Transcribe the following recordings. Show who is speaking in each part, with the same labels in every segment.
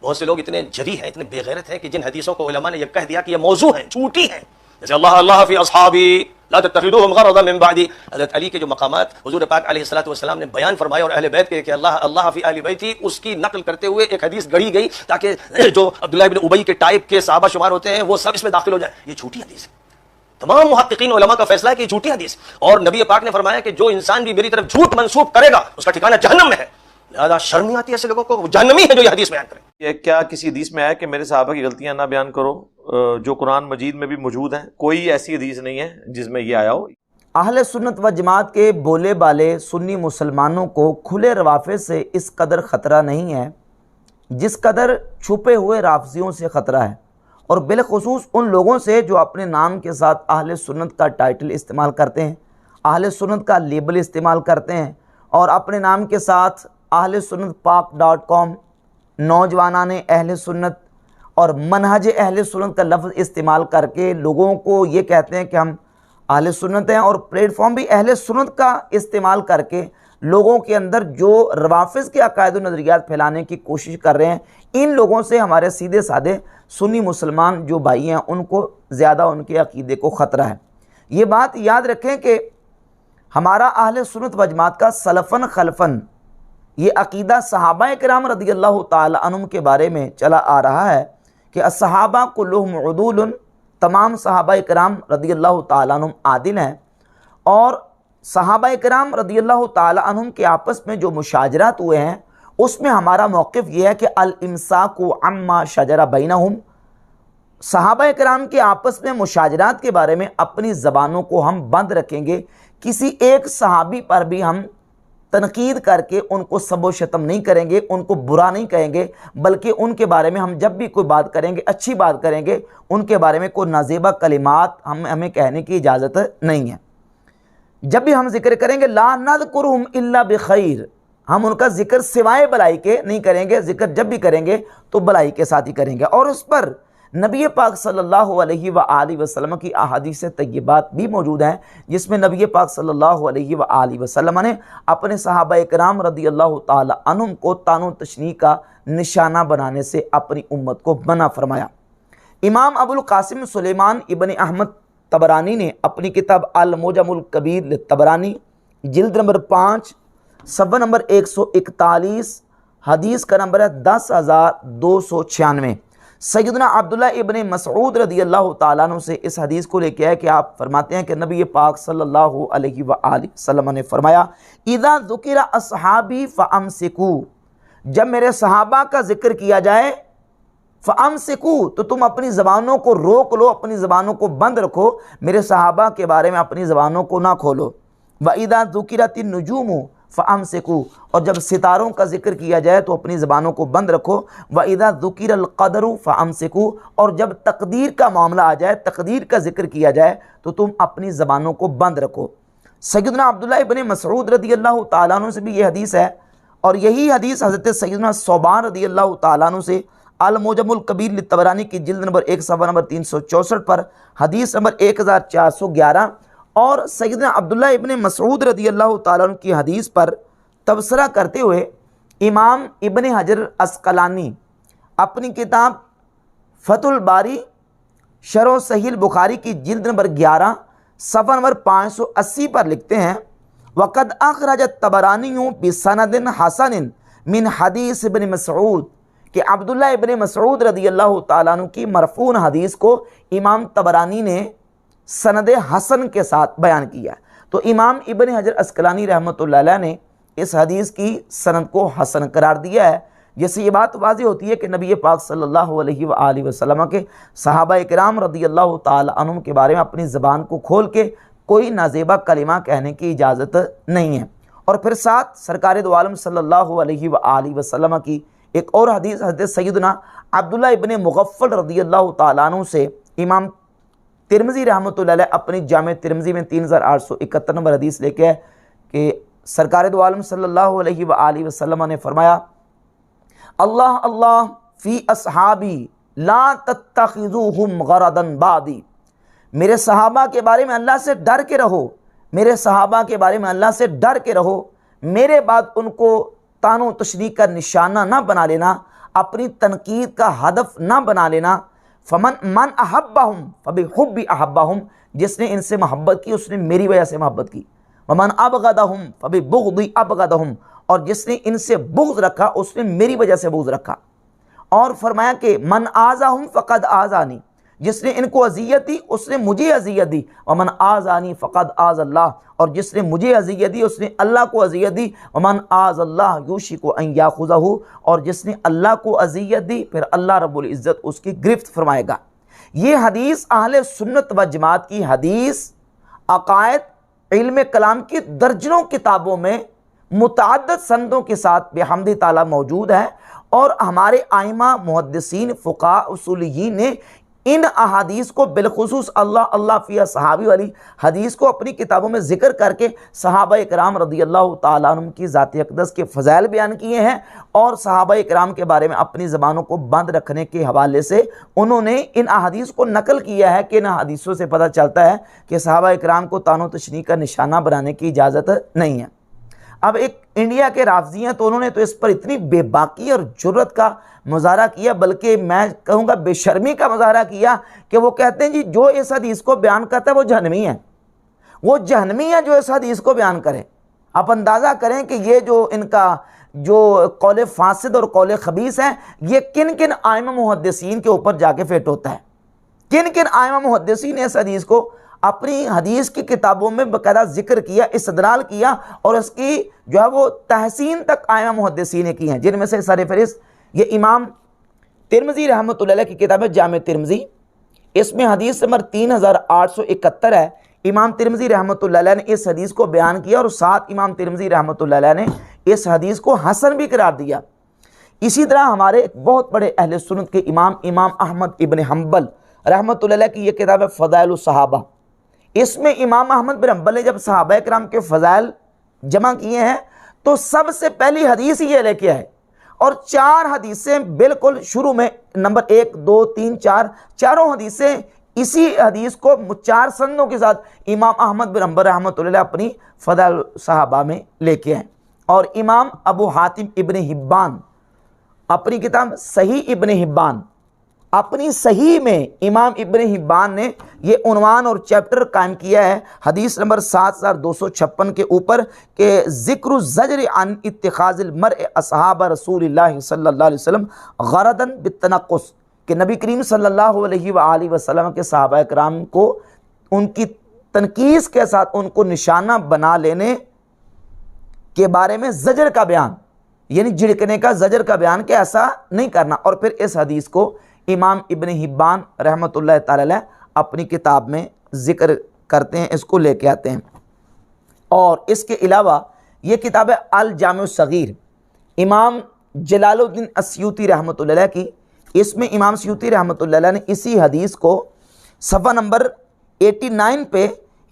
Speaker 1: बहुत से लोग इतने जरी हैं, इतने बेगैरत हैं कि जिन हदीसों को उलमा ने यह कह दिया कि ये मौजू हैं, झूठी हैं, जैसे अल्लाह अल्लाह फी अस्हाबी ला तत्तखिदूहुम गरदन मिन बादी, हज़रत अली के जो मकामात हुजूर पाक अलैहिस्सलातु वस्सलाम ने बयान फरमाए और अहले बैत के कि अल्लाह अल्लाह फी अहली बैती, उसकी नकल करते हुए एक हदीस गढ़ी गई ताकि जो अब्दुल्लाह इब्न उबई के टाइप के सहाबा शुमार होते हैं वो सब इसमें दाखिल हो जाए। ये झूठी हदीस है। तमाम मुहक्किकीन उलमा का फैसला है कि ये झूठी हदीस, और नबी पाक ने फरमाया कि जो इंसान भी मेरी तरफ झूठ मंसूब करेगा उसका ठिकाना जहन्नम में है। लिहाजा शर्म नहीं आती ऐसे लोगों को, जहन्नमी है जो ये हदीस बयान करें।
Speaker 2: ये क्या किसी हदीस में है कि मेरे सहाबा की गलतियां ना बयान करो, जो कुरान मजीद में भी मौजूद हैं? कोई ऐसी हदीस नहीं है जिसमें ये आया हो।
Speaker 3: अहले सुन्नत व जमात के बोले बाले सुन्नी मुसलमानों को खुले रवाफ़े से इस कदर ख़तरा नहीं है जिस कदर छुपे हुए राफजियों से ख़तरा है, और बिलखुसूस उन लोगों से जो अपने नाम के साथ अहले सुन्नत का टाइटल इस्तेमाल करते हैं, अहले सुन्नत का लेबल इस्तेमाल करते हैं और अपने नाम के साथ अहले सुन्नत पाक.com, नौजवानाने अहले सुन्नत और मनहज अहले सुन्नत का लफ्ज़ इस्तेमाल करके लोगों को ये कहते हैं कि हम अहले सुन्नत हैं, और प्लेटफॉर्म भी अहले सुन्नत का इस्तेमाल करके लोगों के अंदर जो रवाफ़िज़ के अकायद व नज़रियात फैलाने की कोशिश कर रहे हैं। इन लोगों से हमारे सीधे साधे सुन्नी मुसलमान जो भाई हैं उनको ज़्यादा उनके अकीदे को ख़तरा है। ये बात याद रखें कि हमारा अहले सुन्नत व जमात का सलफ़न खलफ़न ये अकीदा सहाबा किराम रज़ियल्लाहु ताला अन्हुम के बारे में चला आ रहा है कि अस्सहाबा कुल्लुहुम उदूलुन, तमाम सहाबा किराम रज़ियल्लाहु ताला अन्हुम आदिल हैं, और सहाबा किराम रज़ियल्लाहु ताला अन्हुम के आपस में जो मुशाजरात हुए हैं उसमें हमारा मौक़िफ़ ये है कि अल इम्साकु अम्मा शजरा बैनहुम, सहाबा किराम के आपस में मुशाजरात के बारे में अपनी ज़बानों को हम बंद रखेंगे। किसी एक सहाबी पर भी हम तनकीद करके उनको सबो शतम नहीं करेंगे, उनको बुरा नहीं कहेंगे, बल्कि उनके बारे में हम जब भी कोई बात करेंगे अच्छी बात करेंगे, उनके बारे में कोई नाज़ेबा कलिमात हमें कहने की इजाज़त नहीं है। जब भी हम जिक्र करेंगे ला नज़कुरुहुम इल्ला बिखैर, हम उनका जिक्र सिवाय भलाई के नहीं करेंगे, जिक्र जब भी करेंगे तो भलाई के साथ ही करेंगे। और उस पर नबी पाक सल्लल्लाहु अलैहि व आलिहि वसल्लम की अहादीस तय्यबात भी मौजूद हैं जिसमें नबी पाक सल्लल्लाहु अलैहि व आलिहि वसल्लम ने अपने सहाबा इकराम रज़ियल्लाहु ताला अन्हुम को तानो तशनी का निशाना बनाने से अपनी उम्मत को मना फरमाया। इमाम अबुल कासिम सुलेमान इब्न अहमद तबरानी ने अपनी किताब अल मुजमुल कबीर तबरानी जिल्द नंबर 5 सफ़ा नंबर 141 हदीस का नंबर है 10,296 सैयदना अब्दुल्ला इब्न मसऊद रज़ियल्लाहु ताला अन्हु से इस हदीस को लेके है कि आप फरमाते हैं कि नबी पाक सल्लल्लाहु अलैहि व आलिहि वसल्लम ने फरमाया इज़ा ज़ुकिरा अस्हाबी फ़अमसिकू, जब मेरे सहाबा का जिक्र किया जाए फ़अमसिकू तो तुम अपनी ज़बानों को रोक लो, अपनी ज़बानों को बंद रखो, मेरे सहाबा के बारे में अपनी ज़बानों को ना खोलो। व इज़ा ज़ुकिरतिन नुजूमु फ़अमसिकू, और जब सितारों का जिक्र किया जाए तो अपनी ज़बानों को बंद रखो। व इज़ा ज़ुकिरल क़दरु फ़अमसिकू, और जब तकदीर का मामला आ जाए, तकदीर का जिक्र किया जाए तो तुम अपनी ज़बानों को बंद रखो। सैयदना अब्दुल्ला इब्न मसऊद रज़ियल्लाहु ताला अन्हु से भी ये हदीस है, और यही हदीस हज़रत सैयदना सौबान रज़ियल्लाहु ताला अन्हु से अल मुजमुल कबीर तबरानी की जिल्द नंबर 1 सफ़ा नंबर 364 पर हदीस नंबर 1411 और सैयदना अब्दुल्ला इब्न मसऊद रज़ियल्लाहु ताला अन्हु की हदीस पर तबसरा करते हुए इमाम इब्न हजर अस्कलानी अपनी किताब फतुल बारी शरह सहीह बुखारी की जिल्द नंबर 11 सफ़ा नंबर 580 पर लिखते हैं वक़द अख़रजत तबरानी बिसनदिन हसनिन मिन हदीस इब्न मसऊद, कि अब्दुल्ला इब्न मसऊद रज़ियल्लाहु ताला अन्हु की मरफ़ून हदीस को इमाम तबरानी ने सनद हसन के साथ बयान किया। तो इमाम इब्न हजर अस्कलानी रहमतुल्लाह अलैह ने इस हदीस की सनद को हसन करार दिया है, जिससे ये बात वाज़ेह होती है कि नबी पाक सल्लल्लाहु अलैहि व आलिहि वसल्लम के सहाबा इकराम रज़ियल्लाहु ताला अन्हुम के बारे में अपनी ज़बान को खोल के कोई नाज़ेबा कलिमा कहने की इजाज़त नहीं है। और फिर साथ सरकार दो आलम सल्लल्लाहु अलैहि व आलिहि वसल्लम की एक और हदीस हज़रत सैयदना अब्दुल्ला इब्न मुग़फ़्फ़ल रज़ियल्लाहु ताला अन्हु से इमाम तिरमिज़ी रहमतुल्लाह अलैह अपनी जामे तिरमिज़ी में 3871 नंबर हदीस लेके है कि सरकार दो आलम सल्लल्लाहु अलैहि व आलिहि वसल्लम ने फरमाया अल्लाह अल्लाह फ़ी अस्हाबी ला तत्तखिज़ूहुम गरदन बादी, मेरे सहाबा के बारे में अल्लाह से डर के रहो, मेरे सहाबा के बारे में अल्लाह से डर के रहो, मेरे बाद उनको तानो तशरीह का निशाना ना बना लेना। अपनी तनकीद का हदफ ना बना लेना। मन अहब्बाहुम फबिहुब्बी अहब्बाहुम, जिसने इनसे मोहब्बत की उसने मेरी वजह से मोहब्बत की। वमन अबगदहुम फबिबुग़दी अबगदहुम, और जिसने इनसे बुग़्ज़ रखा उसने मेरी वजह से बुग़्ज़ रखा। और फरमाया कि मन आज़ाहुम फ़क़द आज़ानी, जिसने इनको अज़ियत दी उसने मुझे अज़ियत दी। वमन आज़ानी फ़क़द आज़ल्लाह, और जिसने मुझे अज़ियत दी उसने अल्लाह को अज़ियत दी। वमन आज़ल्लाह युशिकु अन याख़ुज़हु, और जिसने अल्लाह को अज़ियत दी फिर अल्लाह रब्बुल इज़्ज़त उसकी गिरफ्त फरमाएगा। ये हदीस अहले सुन्नत व जमात की हदीस अक़ायद इल्म कलाम की दर्जनों किताबों में मुतअद्दिद संदों के साथ बिहम्दि ताला मौजूद है। और हमारे आइमा मुहद्दिसीन फ़ुक़हा उसूलियीन ने इन अहादीस को बिलखुसूस अल्लाह अल्लाह फ़ी सहाबी वाली हदीस को अपनी किताबों में ज़िक्र करके सहाबा इकराम रज़ियल्लाहु ताला अन्हुम की ज़ात अक़दस के फ़ज़ाइल बयान किए हैं। और सहाबा इकराम के बारे में अपनी ज़बानों को बंद रखने के हवाले से उन्होंने इन अहादीस को नकल किया है कि इन हदीसों से पता चलता है कि सहाबा इकराम को तानो तशनीह का निशाना बनाने की इजाज़त नहीं है। अब एक इंडिया के राफ़ज़ी हैं तो उन्होंने तो इस पर इतनी बेबाकी और जुर्रत का मुज़ाहरा किया, बल्कि मैं कहूँगा बेशर्मी का मुज़ाहरा किया, कि वो कहते हैं जी जो इस हदीस को बयान करता है वो जहन्नमी है। वो जहन्नमी है जो इस हदीस को बयान करें। आप अंदाज़ा करें कि ये जो इनका जो कौल फासिद और कौल खबीस है ये किन किन आइमा मुहद्दिसीन के ऊपर जाके फिट होता है। किन किन आइमा मुहद्दिसीन ने इस हदीस को अपनी हदीस की किताबों में बाकायदा जिक्र किया, इस्तदलाल किया, और इसकी जो है वो तहसीन तक आइमा मुहद्दिसीन ने की हैं, जिनमें से सरफहरिस्त ये इमाम तिरमिज़ी रहमतुल्लाह अलैह की किताब है जामे तिरमिज़ी। इसमें हदीस नंबर 3871 है। इमाम तिरमिज़ी रहमतुल्लाह अलैह ने इस हदीस को बयान किया और साथ इमाम तिरमिज़ी रहमतुल्लाह अलैह ने इस हदीस को हसन भी करार दिया। इसी तरह हमारे एक बहुत बड़े अहले सुन्नत के इमाम अहमद इब्न हम्बल रहमतुल्लाह अलैह की ये किताब है फ़ज़ाइलुस सहाबा। इसमें इमाम अहमद बिन हम्बल ने जब सहाबा किराम के फ़ज़ाइल जमा किए हैं तो सबसे पहली हदीस ये लेके आए, और 4 हदीसें बिल्कुल शुरू में नंबर 1, 2, 3, 4 चारों हदीसें इसी हदीस को 4 संदों के साथ इमाम अहमद बिन हम्बल रहमतुल्लाह अपनी फ़ज़ाइल सहाबा में लेके आए। और इमाम अबू हातिम इब्न हिब्बान अपनी किताब सही इब्न हिब्बान, अपनी सही में इमाम इब्न हिब्बान ने ये उन्वान और चैप्टर कायम किया है हदीस नंबर 7256 के ऊपर के ज़िक्र ज़जर अन इत्तिखाज़िल मर्इ अस्हाब रसूलिल्लाह सल्लल्लाहु अलैहि वसल्लम गरदन बितनक़ुस, कि नबी करीम सल्लल्लाहु अलैहि वसल्लम के सहाबा किराम को उनकी तनकीस के साथ उनको निशाना बना लेने के बारे में ज़जर का बयान, यानी झिड़कने का ज़जर का बयान कि ऐसा नहीं करना। और फिर इस हदीस को इमाम इब्न हिब्बान रहमतुल्लाह ताला अलैह अपनी किताब में ज़िक्र करते हैं, इसको लेके आते हैं। और इसके अलावा ये किताब है अल जामिउस सगीर इमाम जलालुद्दीन अस्यूती रहमतुल्लाह अलैह की। इसमें इमाम स्यूती रहमतुल्लाह अलैह ने इसी हदीस को सफ़ा नंबर 89 पे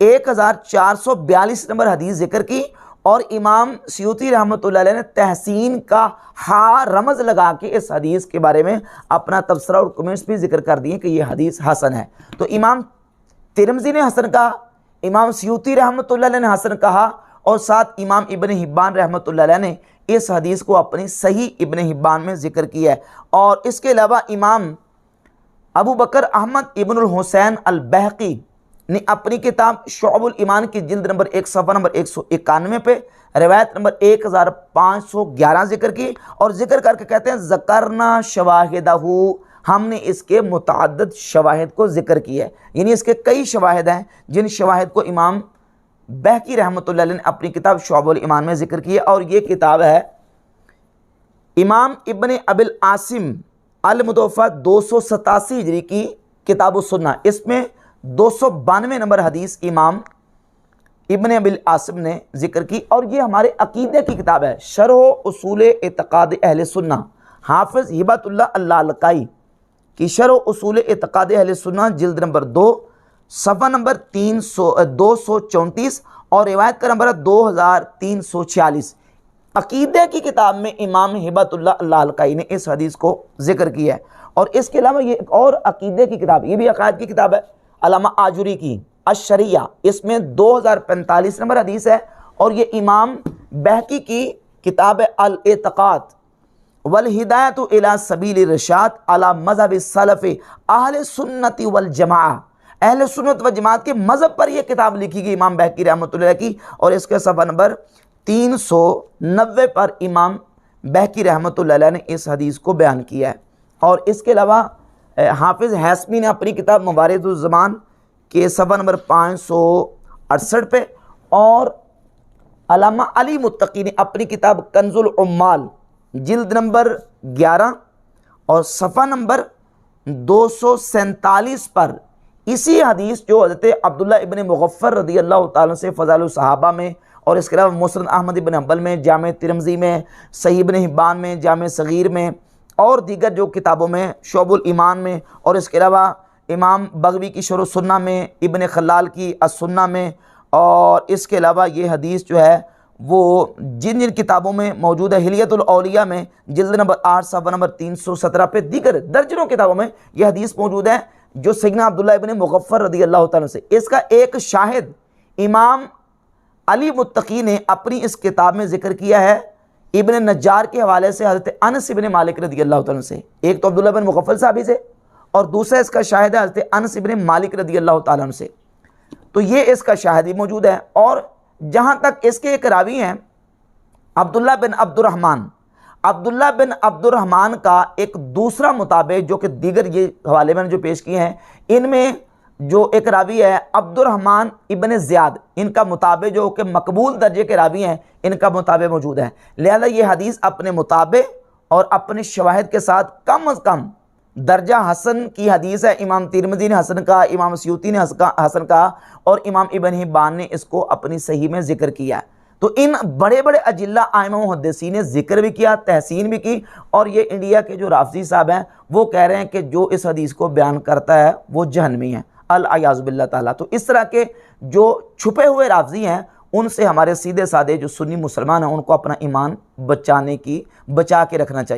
Speaker 3: 1442 नंबर हदीस ज़िक्र की, और इमाम स्यूती रहमतुल्लाह अलैह ने तहसीन का हा रमज़ लगा के इस हदीस के बारे में अपना तबसरा और कमेंट्स भी जिक्र कर दिए कि यह हदीस हसन है। तो इमाम तिरमिज़ी ने हसन कहा, इमाम स्यूती रहमतुल्लाह अलैह ने हसन कहा, और साथ इमाम इब्न हिब्बान रहमतुल्लाह अलैह ने इस हदीस को अपनी सही इब्न हिब्बान में जिक्र किया है। और इसके अलावा इमाम अबू बकर अहमद इब्नुल हुसैन अल बहकी ने अपनी किताब शुअबुल ईमान की जिल्द नंबर 1 सफ़ा नंबर 191 पे रिवायत नंबर 1511 जिक्र की, और जिक्र करके कहते हैं ज़करना शवाहिदहू, हमने इसके मुतअद्दिद शवाहिद को जिक्र किया है, यानी इसके कई शवाहिद हैं जिन शवाहिद को इमाम बहकी रहमतुल्लाह अलैह ने अपनी किताब शुअबुल ईमान में जिक्र किया। और ये किताब है इमाम इब्न अबिल आसिम अल मुतवफ़ा 287 हिजरी की किताब सुन्ना। इसमें 292 नंबर हदीस इमाम इब्न अबिल आसिम ने जिक्र की। और ये हमारे अकीदे की किताब है शरह उसूल एतक़ाद अहले सुन्ना, हाफिज़ हिबतुल्लाह अल्लालकाई की शरह उसूल एतक़ाद अहले सुन्ना जिल्द नंबर 2 सफ़ा नंबर 234 और रिवायत का नंबर 2346। अकीदे की किताब में इमाम हिबतुल्लाह अल्लालकाई ने इस हदीस को जिक्र किया है। और इसके अलावा ये एक और अकीदे की किताब, ये भी अकायद की किताब है अल्लामा आजुरी की अश-शरिया, इसमें 2045 नंबर हदीस है। और ये इमाम बहकी की किताब है अल एतक़ाद वल हिदायतु इला सबील रशाद अला मज़हब सलफ़ अहले सुन्नति वल जमाआ, अहले सुन्नत व जमात के मज़हब पर यह किताब लिखी गई इमाम बहकी रहमतुल्लाह की, और इसके सफ़ा नंबर 390 पर इमाम बहकी रहमतुल्लाह ने इस हदीस को बयान किया है। और इसके अलावा हाफिज़ हैसमी ने अपनी किताब मवारिदुज़्ज़मान के सफ़ा नंबर 568 पे, और अल्लामा अली मुत्तकी ने अपनी किताब कंजुल उम्माल जिल्द नंबर 11 और सफ़ा नंबर 247 पर इसी हदीस जो हज़रत अब्दुल्ला इब्न मुग़फ़्फ़र रज़ी अल्लाह ताला से फ़ज़ाइल सहाबा में, और इसके अलावा मुस्नद अहमद इब्न हंबल में, जामे तिरमिज़ी में, सही इब्न हिब्बान में, जामे सगीर में और दीगर जो किताबों में, शोबुल ईमान में, और इसके अलावा इमाम बग़वी की शरह सुन्ना में, इब्न खल्लाल की अस-सुन्ना में, और इसके अलावा ये हदीस जो है वो जिन जिन किताबों में मौजूद है, हिलियतुल औलिया में जिल्द नंबर 8 सफ़ा नंबर 317 पे, दीगर दर्जनों किताबों में यह हदीस मौजूद है जो सैयदना अब्दुल्ला इब्न मुग़फ़्फ़र रज़ी अल्लाह ताला से। इसका एक शाहिद इमाम अली मुत्तकी ने अपनी इस किताब में ज़िक्र किया है इब्न नज्जार के हवाले से हज़रत अनस इब्न मालिक रज़ी अल्लाह ताला से। एक तो अब्दुल्ला इब्न मुग़फ़्फ़र साहबी से, और दूसरा इसका शाहिद है हज़रत अनस इब्न मालिक रज़ी अल्लाह ताला से। तो ये इसका शाहिद मौजूद है। और जहाँ तक इसके एक रावी हैं अब्दुल्ला बिन अब्दुर्रहमान, अब्दुल्ला बिन अब्दुर्रहमान का एक दूसरा मुताबिक जो कि दीगर ये हवाले मैंने जो पेश किए हैं, इनमें जो एक रावी है अब्दुर्रहमान इब्न ज़ियाद, इनका मुताबिक जो कि मकबूल दर्जे के रावी हैं, इनका मुताबिक मौजूद है। लिहाजा ये हदीस अपने मुताबिक और अपने शवाहिद के साथ कम अज़ कम दर्जा हसन की हदीस है। इमाम तिरमिज़ी ने हसन का, इमाम सयूती ने हसन का, और इमाम इब्न हिब्बान ने इसको अपनी सही में ज़िक्र किया। तो इन बड़े बड़े अजिल्ला आइमा मुहद्दिसीन ने ज़िक्र भी किया, तहसीन भी की, और ये इंडिया के जो राफ़ज़ी साहब हैं वो कह रहे हैं कि जो इस हदीस को बयान करता है वो जहन्नमी है, अल-अयाज़ु बिल्लाह ताला। तो इस तरह के जो छुपे हुए राफ़ज़ी हैं उनसे हमारे सीधे साधे जो सुन्नी मुसलमान हैं उनको अपना ईमान बचा के रखना चाहिए।